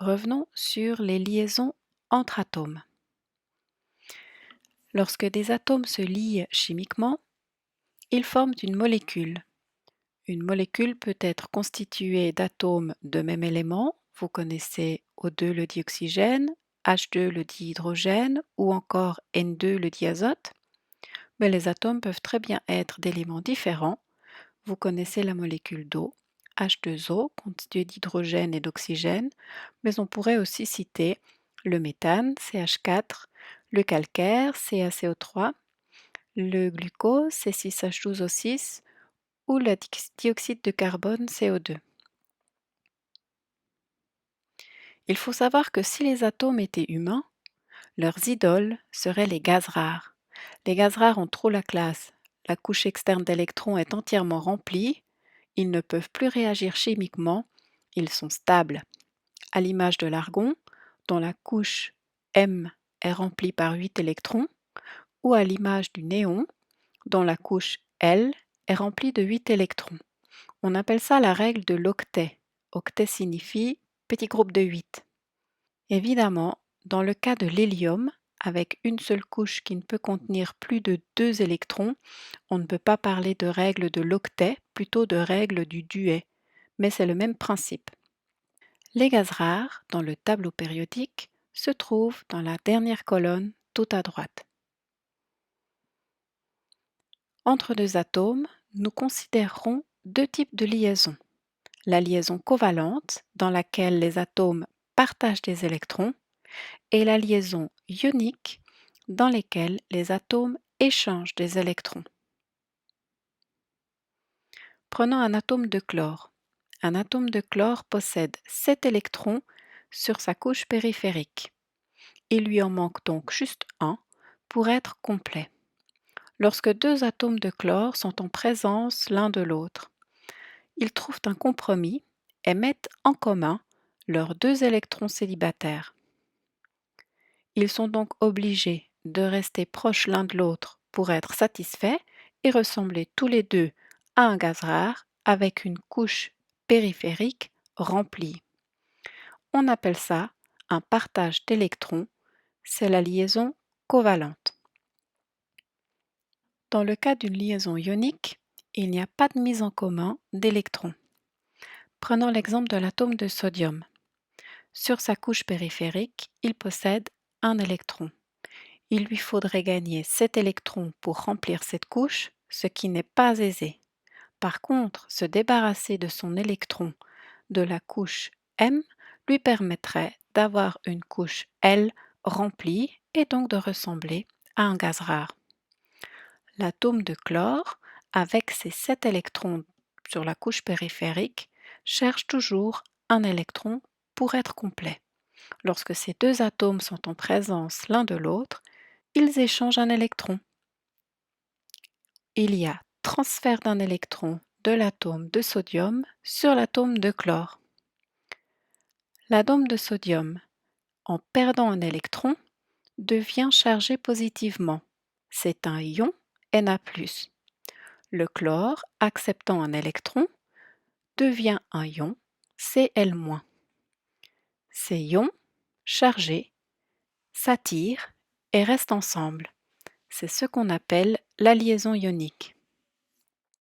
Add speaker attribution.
Speaker 1: Revenons sur les liaisons entre atomes. Lorsque des atomes se lient chimiquement, ils forment une molécule. Une molécule peut être constituée d'atomes de même élément, vous connaissez O2 le dioxygène, H2 le dihydrogène ou encore N2 le diazote, mais les atomes peuvent très bien être d'éléments différents. Vous connaissez la molécule d'eau, H2O, constituée d'hydrogène et d'oxygène, mais on pourrait aussi citer le méthane, CH4, le calcaire, CaCO3, le glucose, C6H12O6, ou le dioxyde de carbone, CO2. Il faut savoir que si les atomes étaient humains, leurs idoles seraient les gaz rares. Les gaz rares ont trop la classe. La couche externe d'électrons est entièrement remplie. Ils ne peuvent plus réagir chimiquement. Ils sont stables. À l'image de l'argon, dont la couche M est remplie par 8 électrons, ou à l'image du néon, dont la couche L est remplie de 8 électrons. On appelle ça la règle de l'octet. Octet signifie petit groupe de 8. Évidemment, dans le cas de l'hélium, avec une seule couche qui ne peut contenir plus de 2 électrons, on ne peut pas parler de règle de l'octet, plutôt de règle du duet, mais c'est le même principe. Les gaz rares, dans le tableau périodique, se trouvent dans la dernière colonne tout à droite. Entre deux atomes, nous considérerons deux types de liaisons. La liaison covalente, dans laquelle les atomes partagent des électrons, et la liaison ionique, dans laquelle les atomes échangent des électrons. Prenons un atome de chlore. Un atome de chlore possède 7 électrons sur sa couche périphérique. Il lui en manque donc juste un pour être complet. Lorsque deux atomes de chlore sont en présence l'un de l'autre, ils trouvent un compromis et mettent en commun leurs 2 électrons célibataires. Ils sont donc obligés de rester proches l'un de l'autre pour être satisfaits et ressembler tous les deux à un gaz rare avec une couche périphérique remplie. On appelle ça un partage d'électrons, c'est la liaison covalente. Dans le cas d'une liaison ionique, il n'y a pas de mise en commun d'électrons. Prenons l'exemple de l'atome de sodium. Sur sa couche périphérique, il possède un électron. Il lui faudrait gagner 7 électrons pour remplir cette couche, ce qui n'est pas aisé. Par contre, se débarrasser de son électron de la couche M lui permettrait d'avoir une couche L remplie et donc de ressembler à un gaz rare. L'atome de chlore, avec ses 7 électrons sur la couche périphérique, cherche toujours un électron pour être complet. Lorsque ces deux atomes sont en présence l'un de l'autre, ils échangent un électron. Il y a transfert d'un électron de l'atome de sodium sur l'atome de chlore. L'atome de sodium, en perdant un électron, devient chargé positivement. C'est un ion Na+. Le chlore, acceptant un électron, devient un ion Cl-. Ces ions, chargés, s'attirent et restent ensemble. C'est ce qu'on appelle la liaison ionique.